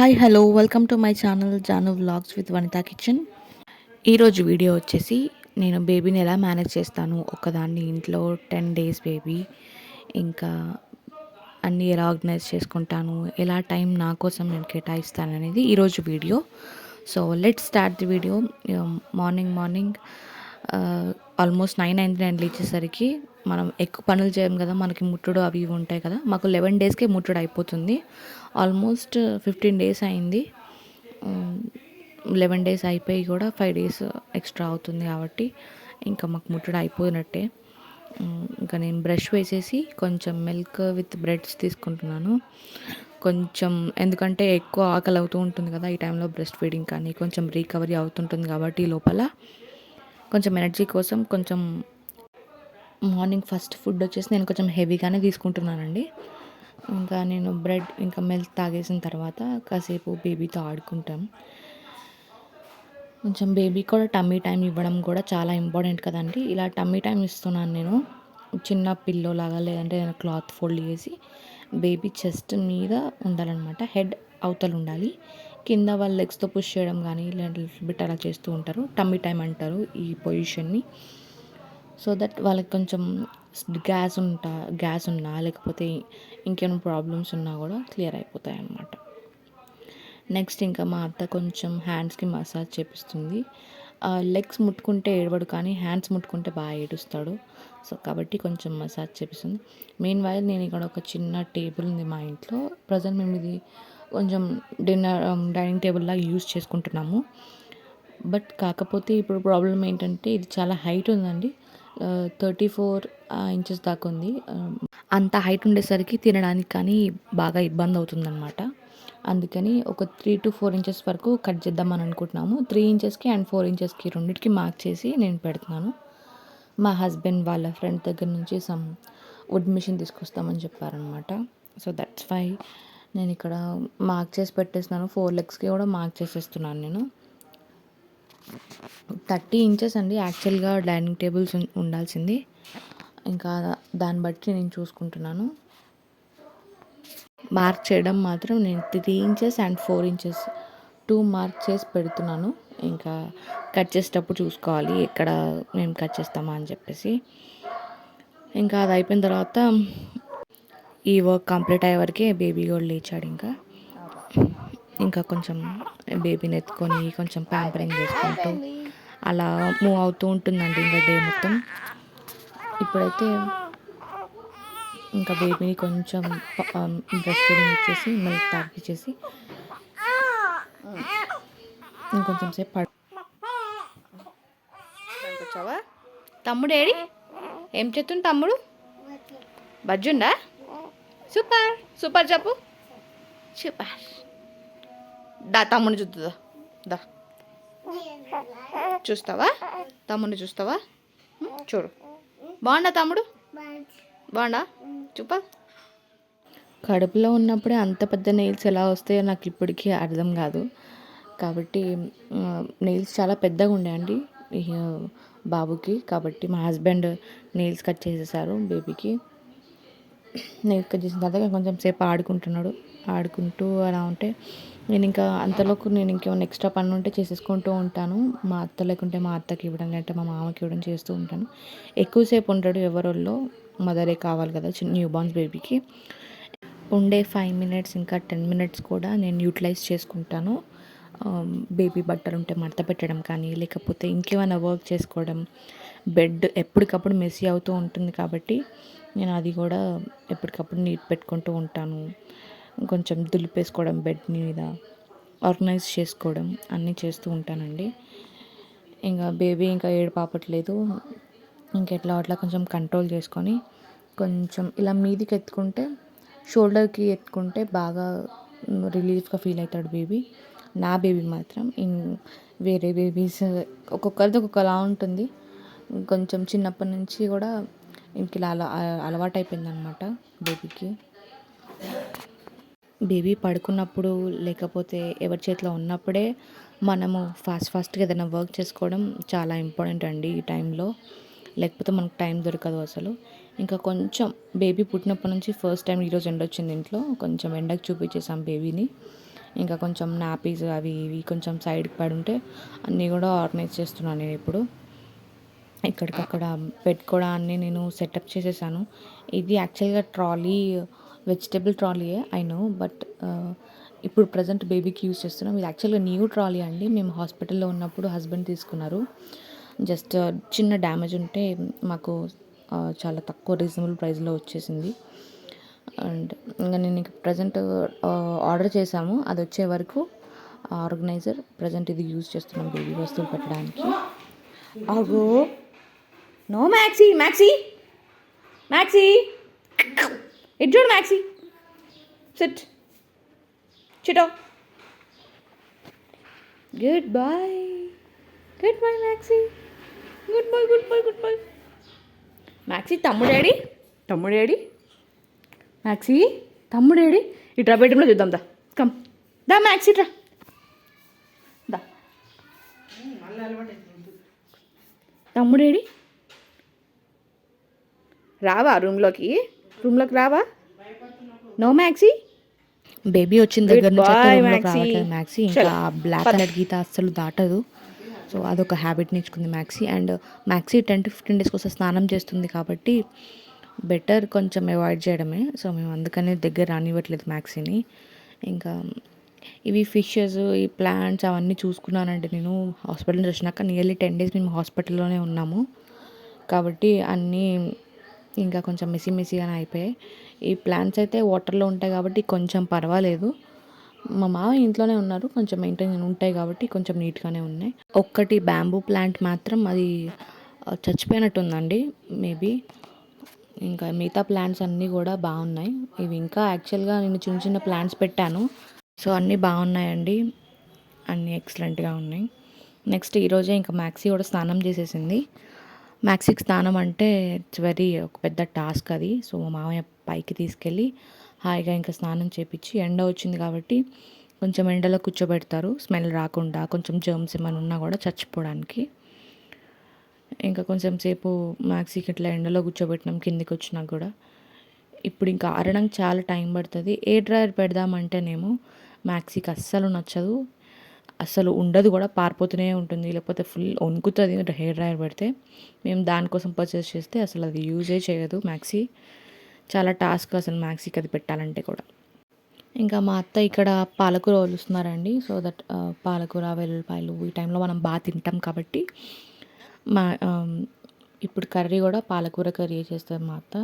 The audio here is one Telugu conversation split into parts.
Hi hello welcome to my channel Janu vlogs with Vanitha kitchen. ఈరోజు వీడియో వచ్చేసి నేను బేబీని ఎలా మేనేజ్ చేస్తాను, ఒక్కదాన్ని ఇంట్లో 10 డేస్ బేబీ, ఇంకా అన్నీ ఎలా ఆర్గనైజ్ చేసుకుంటాను, ఎలా టైం నా కోసం నేను కేటాయిస్తాను అనేది ఈరోజు video. So let start the video. Morning almost 9 అయింది. నేను లేచేసరికి మనం ఎక్కువ పనులు చేయం కదా, మనకి ముట్టుడు అవి ఇవి ఉంటాయి కదా. మాకు 11 డేస్కే ముట్టుడు అయిపోతుంది. ఆల్మోస్ట్ 15 డేస్ అయింది. 11 డేస్ అయిపోయి కూడా 5 డేస్ ఎక్స్ట్రా అవుతుంది కాబట్టి ఇంకా మాకు ముట్టుడు అయిపోయినట్టే. ఇంకా నేను బ్రష్ వేసేసి కొంచెం మిల్క్ విత్ బ్రెడ్స్ తీసుకుంటున్నాను. కొంచెం ఎందుకంటే ఎక్కువ ఆకలి అవుతూ ఉంటుంది కదా ఈ టైంలో, బ్రెస్ట్ ఫీడింగ్ కానీ కొంచెం రికవరీ అవుతుంటుంది కాబట్టి లోపల కొంచెం ఎనర్జీ కోసం కొంచెం మార్నింగ్ ఫస్ట్ ఫుడ్ వచ్చేసి నేను కొంచెం హెవీగానే తీసుకుంటున్నానండి. ఇంకా నేను బ్రెడ్ ఇంకా మిల్క్ తాగేసిన తర్వాత కాసేపు బేబీతో ఆడుకుంటాం. కొంచెం బేబీ కూడా టమ్మీ టైం ఇవ్వడం కూడా చాలా ఇంపార్టెంట్ కదండి. ఇలా టమ్మీ టైం ఇస్తున్నాను నేను, చిన్న పిల్లో లాగా, లేదంటే నేను క్లాత్ ఫోల్డ్ చేసి బేబీ చెస్ట్ మీద ఉండాలన్నమాట. హెడ్ అవతలు ఉండాలి, కింద వాళ్ళ లెగ్స్తో పుష్ చేయడం కానీ ఇలాంటి బిట్ అలా చేస్తూ ఉంటారు. టమ్మీ టైం అంటారు ఈ పొజిషన్ని. సో దట్ వాళ్ళకి కొంచెం గ్యాస్ ఉన్నా లేకపోతే ఇంకేమైనా ప్రాబ్లమ్స్ ఉన్నా కూడా క్లియర్ అయిపోతాయి అన్నమాట. నెక్స్ట్ ఇంకా మా అత్త కొంచెం హ్యాండ్స్కి మసాజ్ చేపిస్తుంది. లెగ్స్ ముట్టుకుంటే ఏడవడు, కానీ హ్యాండ్స్ ముట్టుకుంటే బాగా ఏడుస్తాడు. సో కాబట్టి కొంచెం మసాజ్ చేపిస్తుంది. మెయిన్ వైల్ నేను ఇక్కడ ఒక చిన్న టేబుల్ ఉంది మా ఇంట్లో. ప్రజెంట్ మేము ఇది కొంచెం డైనింగ్ టేబుల్లా యూజ్ చేసుకుంటున్నాము. బట్ కాకపోతే ఇప్పుడు ప్రాబ్లం ఏంటంటే ఇది చాలా హైట్ ఉందండి. 34 ఇంచెస్ దాకా ఉంది. అంత హైట్ ఉండేసరికి తినడానికి కానీ బాగా ఇబ్బంది అవుతుందన్నమాట. అందుకని ఒక 3 to 4 ఇంచెస్ వరకు కట్ చేద్దామని అనుకుంటున్నాము. 3 ఇంచెస్కి అండ్ 4 ఇంచెస్కి రెండింటికి మార్క్ చేసి నేను పెడుతున్నాను. మా హస్బెండ్ వాళ్ళ ఫ్రెండ్ దగ్గర నుంచి సమ్ వుడ్ మిషన్ తీసుకొస్తామని చెప్పారనమాట. సో దట్స్ వై నేను ఇక్కడ మార్క్ చేసి పెట్టేస్తున్నాను. 4 లెగ్స్కి కూడా మార్క్ చేసేస్తున్నాను నేను. 30 ఇంచెస్ అండి యాక్చువల్గా డైనింగ్ టేబుల్స్ ఉండాల్సింది. ఇంకా దాన్ని బట్టి నేను చూసుకుంటున్నాను. మార్క్ చేయడం మాత్రం నేను 3 ఇంచెస్ అండ్ 4 ఇంచెస్ 2 మార్క్ చేసి పెడుతున్నాను. ఇంకా కట్ చేసేటప్పుడు చూసుకోవాలి ఎక్కడ మేము కట్ చేస్తామా అని చెప్పేసి. ఇంకా అది అయిపోయిన తర్వాత ఈ వర్క్ కంప్లీట్ అయ్యే వరకే బేబీ కూడా లేచాడు. ఇంకా కొంచెం బేబీని ఎత్తుకొని కొంచెం ప్యాంపరింగ్ చేసుకుంటూ అలా మూవ్ అవుతూ ఉంటుందండి ఇంకా డే మొత్తం. ఇప్పుడైతే ఇంకా బేబీని కొంచెం బ్రెస్ట్ ఫీడింగ్ ఇచ్చేసి మిల్క్ తాగిచ్చేసి ఇంకొంచెం సేపు పడుకొచ్చావా. తమ్ముడు ఏడి, ఏం చేస్తుంది తమ్ముడు? బజ్జుండా? సూపర్ సూపర్ చెప్పు, సూపర్. దా తమ్ముడిని చూద్దా, దా చూస్తావా, తమ్ముడిని చూస్తావా? చూడు, బాగుండా తమ్ముడు, బాగుండా చూపా. కడుపులో ఉన్నప్పుడే అంత పెద్ద నెయిల్స్ ఎలా వస్తాయో నాకు ఇప్పటికీ అర్థం కాదు. కాబట్టి నెయిల్స్ చాలా పెద్దగా ఉండేయండి బాబుకి. కాబట్టి మా హస్బెండ్ నెయిల్స్ కట్ చేసేసారు బేబీకి. నెయిల్స్ కట్ చేసిన తర్వాత కొంచెం సేపు ఆడుకుంటూ అలా ఉంటే నేను ఇంకా అంతలోకి నేను ఇంకేమైనా ఎక్స్ట్రా పని ఉంటే చేసేసుకుంటూ ఉంటాను. మా అత్త లేకుంటే మా అత్తకి ఇవ్వడం, లేదంటే మా మామకి ఇవ్వడం చేస్తూ ఉంటాను. ఎక్కువసేపు ఉంటాడు ఎవరోళ్ళో, మదరే కావాలి కదా న్యూ బార్న్ బేబీకి. ఉండే 5 మినిట్స్ ఇంకా 10 మినిట్స్ కూడా నేను యూటిలైజ్ చేసుకుంటాను. బేబీ బట్టలు ఉంటే మడత పెట్టడం కానీ, లేకపోతే ఇంకేమైనా వర్క్ చేసుకోవడం. బెడ్ ఎప్పటికప్పుడు మెస్సీ అవుతూ ఉంటుంది కాబట్టి నేను అది కూడా ఎప్పటికప్పుడు నీట్ పెట్టుకుంటూ ఉంటాను. కొంచెం దులిపేసుకోవడం, బెడ్ మీద ఆర్గనైజ్ చేసుకోవడం అన్నీ చేస్తూ ఉంటానండి. ఇంకా బేబీ ఇంకా ఏడుపాపట్లేదు. ఇంకెట్లా అట్లా కొంచెం కంట్రోల్ చేసుకొని కొంచెం ఇలా మీదికి ఎత్తుకుంటే, షోల్డర్కి ఎత్తుకుంటే బాగా రిలీఫ్గా ఫీల్ అవుతాడు బేబీ. నా బేబీ మాత్రం వేరే బేబీస్ ఒక్కొక్కరిది ఒక్కొక్కలా ఉంటుంది. కొంచెం చిన్నప్పటి నుంచి కూడా ఇంక ఇలా అలవాటు అయిపోయిందనమాట బేబీకి. బేబీ పడుకున్నప్పుడు లేకపోతే ఎవరి చేతిలో ఉన్నప్పుడే మనము ఫాస్ట్గా ఏదైనా వర్క్ చేసుకోవడం చాలా ఇంపార్టెంట్ అండి ఈ టైంలో. లేకపోతే మనకు టైం దొరకదు అసలు. ఇంకా కొంచెం బేబీ పుట్టినప్పటి నుంచి ఫస్ట్ టైం ఈరోజు ఎండ వచ్చింది ఇంట్లో. కొంచెం ఎండకు చూపించేసాం బేబీని. ఇంకా కొంచెం నాపీస్ అవి ఇవి కొంచెం సైడ్కి పడి ఉంటే అన్నీ కూడా ఆర్గనైజ్ చేస్తున్నాను నేను ఇప్పుడు. ఇక్కడికక్కడ పెట్టుకోవడాన్ని నేను సెటప్ చేసేసాను. ఇది యాక్చువల్గా ట్రాలీ వెజిటేబుల్ ట్రాలీయే ఐ నో, బట్ ఇప్పుడు ప్రజెంట్ బేబీకి యూజ్ చేస్తున్నాం. ఇది యాక్చువల్గా న్యూ ట్రాలీ అండి. మేము హాస్పిటల్లో ఉన్నప్పుడు హస్బెండ్ తీసుకున్నారు. జస్ట్ చిన్న డ్యామేజ్ ఉంటే మాకు చాలా తక్కువ రీజనబుల్ ప్రైస్లో వచ్చేసింది. అండ్ ఇంకా నేను ఇంక ప్రజెంట్ ఆర్డర్ చేసాము, అది వచ్చే వరకు ఆర్గనైజర్ ప్రజెంట్ ఇది యూజ్ చేస్తున్నాం బేబీ వస్తువులు పెట్టడానికి. అగో నో మ్యాక్సీ, మ్యాక్సీ మ్యాక్సీ ఇటు చూడు మ్యాక్సీ, సిట్ చిటో. Good boy, good boy Maxi, good boy good boy good boy. Maxi తమ్ముడేడి, తమ్ముడేడి మ్యాక్సీ, తమ్ముడేడి. ఇట్రా బెడ్రూమ్లో చూద్దాం, దా కమ్ దా మ్యాక్సీ ఇట్రా దా. తమ్ముడేడి, రావా రూమ్లోకి రావా? No maxi. బేబీ వచ్చిన దగ్గర నుంచి రావట్లేదు మ్యాక్సీ. ఇంకా బ్లాక్ కలర్ గీత అస్సలు దాటదు. సో అదొక హ్యాబిట్ నేర్చుకుంది maxi. And maxi 10 to 15 days కోసం స్నానం చేస్తుంది కాబట్టి బెటర్ కొంచెం అవాయిడ్ చేయడమే. సో మేము అందుకనే దగ్గర రానివ్వట్లేదు మ్యాక్సీని. ఇంకా ఇవి ఫిషెస్, ఈ ప్లాంట్స్ అవన్నీ చూసుకున్నానంటే నేను హాస్పిటల్ నుంచి వచ్చినాక నియర్లీ 10 days మేము హాస్పిటల్లోనే ఉన్నాము కాబట్టి అన్నీ ఇంకా కొంచెం మెస్సీగానే అయిపోయాయి. ఈ ప్లాంట్స్ అయితే వాటర్లో ఉంటాయి కాబట్టి కొంచెం పర్వాలేదు. మా మామ ఇంట్లోనే ఉన్నారు, కొంచెం మెయింటైన్ ఉంటాయి కాబట్టి కొంచెం నీట్గానే ఉన్నాయి. ఒక్కటి బ్యాంబూ ప్లాంట్ మాత్రం అది చచ్చిపోయినట్టుందండి మేబీ. ఇంకా మిగతా ప్లాంట్స్ అన్నీ కూడా బాగున్నాయి. ఇవి ఇంకా యాక్చువల్గా నేను చిన్న చిన్న ప్లాంట్స్ పెట్టాను, సో అన్నీ బాగున్నాయండి, అన్నీ ఎక్సలెంట్గా ఉన్నాయి. నెక్స్ట్ ఈరోజే ఇంకా మ్యాక్సీ కూడా స్నానం చేసేసింది. మ్యాక్సీకి స్నానం అంటే ఇట్స్ వెరీ ఒక పెద్ద టాస్క్ అది. సో మా మామయ్య పైకి తీసుకెళ్ళి హాయిగా ఇంకా స్నానం చేపించి, ఎండ వచ్చింది కాబట్టి కొంచెం ఎండలో కూర్చోబెడతారు స్మెల్ రాకుండా, కొంచెం జర్మ్స్ ఏమైనా ఉన్నా కూడా చచ్చిపోవడానికి. ఇంకా కొంచెం సేపు మ్యాక్సీకి ఇట్లా ఎండలో కూర్చోబెట్టినాం కిందికి వచ్చినా కూడా. ఇప్పుడు ఇంకా ఆరడానికి చాలా టైం పడుతుంది. ఏ డ్రైయర్ పెడదామంటేనేమో మ్యాక్సీకి అస్సలు నచ్చదు, అస్సలు ఉండదు కూడా, పారిపోతూనే ఉంటుంది, లేకపోతే ఫుల్ వణుకుతుంది హెయిర్ డ్రైయర్ పెడితే. మేము దానికోసం పర్చేస్ చేస్తే అసలు అది యూజే చేయదు మ్యాక్సీ. చాలా టాస్క్ అసలు మ్యాక్సీకి అది పెట్టాలంటే కూడా. ఇంకా మా అత్త ఇక్కడ పాలకూర వలుస్తున్నారండి. సో దట్ పాలకూర, వెల్లుల్లిపాయలు ఈ టైంలో మనం బాగా తింటాం కాబట్టి మా ఇప్పుడు కర్రీ కూడా పాలకూర కర్రీ చేస్తుంది మా అత్త.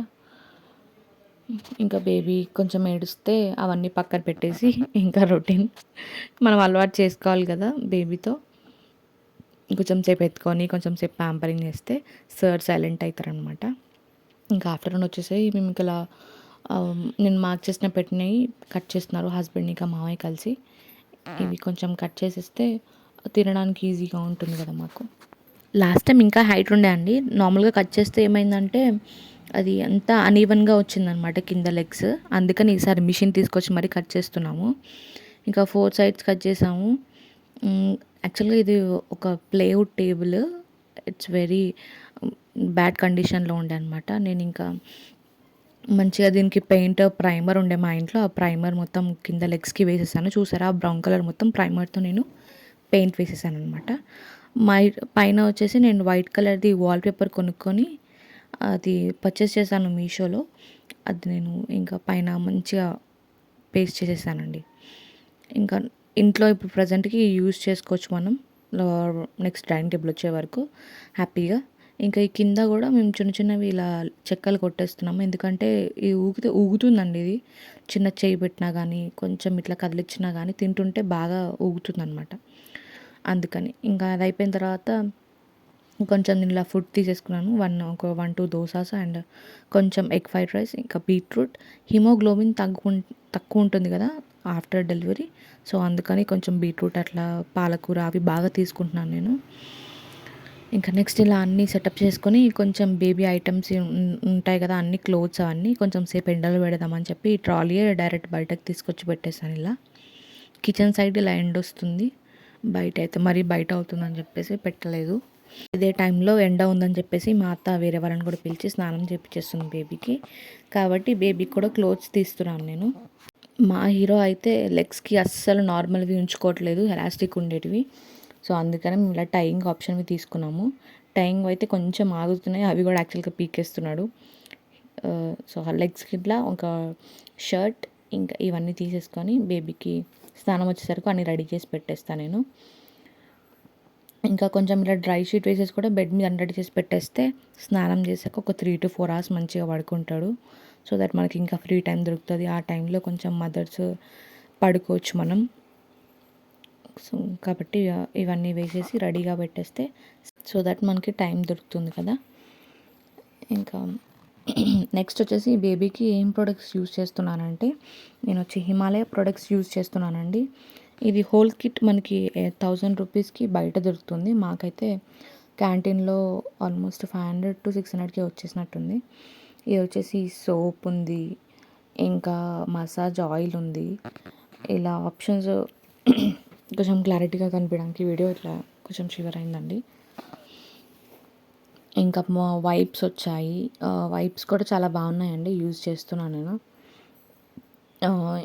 ఇంకా బేబీ కొంచెం ఏడుస్తే అవన్నీ పక్కన పెట్టేసి ఇంకా రొటీన్ మనం అలవాటు చేసుకోవాలి కదా బేబీతో. కొంచెం సేపు ఎత్తుకొని కొంచెం సేపు ప్యాంపరింగ్ చేస్తే సార్ సైలెంట్ అవుతారనమాట. ఇంకా ఆఫ్టర్నూన్ వచ్చేసి మేము ఇలా నేను మార్క్ చేసిన పెట్టినవి కట్ చేస్తున్నారు హస్బెండ్ ఇంకా మామయ్య కలిసి. ఇవి కొంచెం కట్ చేసేస్తే తినడానికి ఈజీగా ఉంటుంది కదా మాకు. లాస్ట్ టైం ఇంకా హైట్ ఉండే అండి, నార్మల్గా కట్ చేస్తే ఏమైందంటే అది అంతా అనీవన్గా వచ్చిందనమాట కింద లెగ్స్. అందుకని ఈసారి మిషన్ తీసుకొచ్చి మరీ కట్ చేస్తున్నాము. ఇంకా 4 sides కట్ చేసాము. యాక్చువల్గా ఇది ఒక plywood table, it's very bad కండిషన్లో ఉండే అనమాట. నేను ఇంకా మంచిగా దీనికి పెయింట్ ప్రైమర్ ఉండే మా ఇంట్లో, ఆ ప్రైమర్ మొత్తం కింద లెగ్స్కి వేసేసాను. చూసారా బ్రౌన్ కలర్ మొత్తం ప్రైమర్తో నేను పెయింట్ వేసేసాను అనమాట. పైన వచ్చేసి నేను వైట్ కలర్ది వాల్పేపర్ కొనుక్కొని అది పర్చేస్ చేశాను మీషోలో. అది నేను ఇంకా పైన మంచిగా పేస్ట్ చేసేసానండి. ఇంకా ఇంట్లో ఇప్పుడు ప్రజెంట్కి యూజ్ చేసుకోవచ్చు మనం నెక్స్ట్ డైనింగ్ టేబుల్ వచ్చే వరకు హ్యాపీగా. ఇంకా ఈ కింద కూడా మేము చిన్న చిన్నవి ఇలా చెక్కలు కొట్టేస్తున్నాము, ఎందుకంటే ఇది ఊగుతుందండి. ఇది చిన్న చేయి పెట్టినా కానీ కొంచెం ఇట్లా కదిలిచ్చినా కానీ తింటుంటే బాగా ఊగుతుందనమాట. అందుకని ఇంకా అది అయిపోయిన తర్వాత కొంచెం నేను ఇలా ఫుడ్ తీసేసుకున్నాను. 1-2 దోసాస్ అండ్ కొంచెం ఎగ్ ఫ్రైడ్ రైస్, ఇంకా బీట్రూట్. హిమోగ్లోబిన్ తక్కువ ఉంటుంది కదా ఆఫ్టర్ డెలివరీ, సో అందుకని కొంచెం బీట్రూట్ అట్లా పాలకూర అవి బాగా తీసుకుంటున్నాను నేను. ఇంకా నెక్స్ట్ ఇలా అన్నీ సెటప్ చేసుకొని కొంచెం బేబీ ఐటమ్స్ ఉంటాయి కదా, అన్ని క్లోత్స్ అవన్నీ కొంచెం సేపు ఎండలో పెడదామని చెప్పి ఈ ట్రాలీయే డైరెక్ట్ బయటకు తీసుకొచ్చి పెట్టేశాను. ఇలా కిచెన్ సైడ్ ఇలా ఎండ వస్తుంది, బయట అయితే మరీ బయట అవుతుందని చెప్పేసి పెట్టలేదు. ఇదే టైంలో ఎండ ఉందని చెప్పేసి మా అత్త వేరే వాళ్ళని కూడా పిలిచి స్నానం చేయించేస్తుంది బేబీకి. కాబట్టి బేబీకి కూడా క్లోత్స్ తీస్తున్నాను నేను. మా హీరో అయితే లెగ్స్కి అస్సలు నార్మల్వి ఉంచుకోవట్లేదు, ఎలాస్టిక్ ఉండేటివి. సో అందుకని మేము ఇలా టైయింగ్ ఆప్షన్వి తీసుకున్నాము. టైయింగ్ అయితే కొంచెం ఆగుతున్నాయి, అవి కూడా యాక్చువల్గా పీకేస్తున్నాడు. సో లెగ్స్కి ఇట్లా ఒక షర్ట్ ఇంకా ఇవన్నీ తీసేసుకొని బేబీకి స్నానం వచ్చేసరికి అన్నీ రెడీ చేసి పెట్టేస్తాను నేను. ఇంకా కొంచెం ఇలా డ్రై షీట్ వేసేసి కూడా బెడ్ మీద రెడీ చేసి పెట్టేస్తే స్నానం చేసాక ఒక 3 to 4 hours మంచిగా పడుకుంటాడు. సో దట్ మనకి ఇంకా ఫ్రీ టైం దొరుకుతుంది. ఆ టైంలో కొంచెం మదర్స్ పడుకోవచ్చు మనం. సో కాబట్టి ఇవన్నీ వేసేసి రెడీగా పెట్టేస్తే సో దట్ మనకి టైం దొరుకుతుంది కదా. ఇంకా నెక్స్ట్ వచ్చేసి బేబీకి ఏం ప్రొడక్ట్స్ యూస్ చేస్తున్నానంటే నేను వచ్చి హిమాలయ ప్రొడక్ట్స్ యూస్ చేస్తున్నానండి. ఇది హోల్ కిట్ మనకి 1000 రూపీస్కి బయట దొరుకుతుంది. మాకైతే క్యాంటీన్లో ఆల్మోస్ట్ 500 to 600కి వచ్చేసినట్టుంది. ఇది వచ్చేసి సోప్ ఉంది, ఇంకా మసాజ్ ఆయిల్ ఉంది. ఇలా ఆప్షన్స్ కొంచెం క్లారిటీగా కనిపించడానికి వీడియో ఇట్లా కొంచెం షివర్ అయిందండి. ఇంకా వైప్స్ వచ్చాయి. వైప్స్ కూడా చాలా బాగున్నాయండి, యూజ్ చేస్తున్నాను నేను.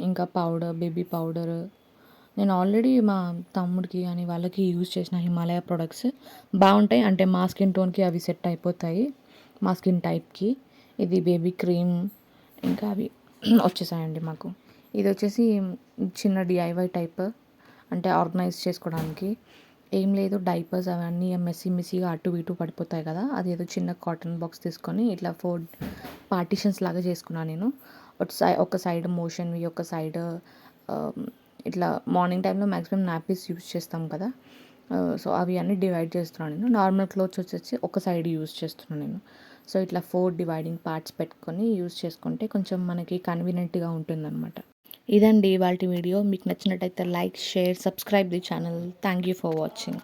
ఇంకా పౌడర్, బేబీ పౌడర్ నేను ఆల్రెడీ మా తమ్ముడికి కానీ వాళ్ళకి యూజ్ చేసిన హిమాలయ ప్రొడక్ట్స్ బాగుంటాయి. అంటే మా స్కిన్ టోన్కి అవి సెట్ అయిపోతాయి, మా స్కిన్ టైప్కి. ఇది బేబీ క్రీమ్ ఇంకా అవి వచ్చేసాయండి మాకు. ఇది వచ్చేసి చిన్న డిఐవై టైప్, అంటే ఆర్గనైజ్ చేసుకోవడానికి. ఏం లేదు, డైపర్స్ అవన్నీ మెస్సీగా అటు ఇటు పడిపోతాయి కదా, అదేదో చిన్న కాటన్ బాక్స్ తీసుకొని ఇట్లా 4 పార్టీషన్స్ లాగా చేసుకున్నాను నేను. ఒక సైడ్ మోషన్వి, ఒక సైడ్ ఇట్లా మార్నింగ్ టైంలో మ్యాక్సిమం నాపీస్ యూజ్ చేస్తాం కదా, సో అవి అన్నీ డివైడ్ చేస్తున్నాను నేను. నార్మల్ క్లోత్స్ వచ్చేసి ఒక సైడ్ యూజ్ చేస్తున్నాను నేను. సో ఇట్లా 4 డివైడింగ్ పార్ట్స్ పెట్టుకొని యూజ్ చేసుకుంటే కొంచెం మనకి కన్వీనియంట్గా ఉంటుందన్నమాట. ఇదండి ఇవాల్టి వీడియో. మీకు నచ్చినట్టయితే like, share, subscribe the channel. Thank you for watching.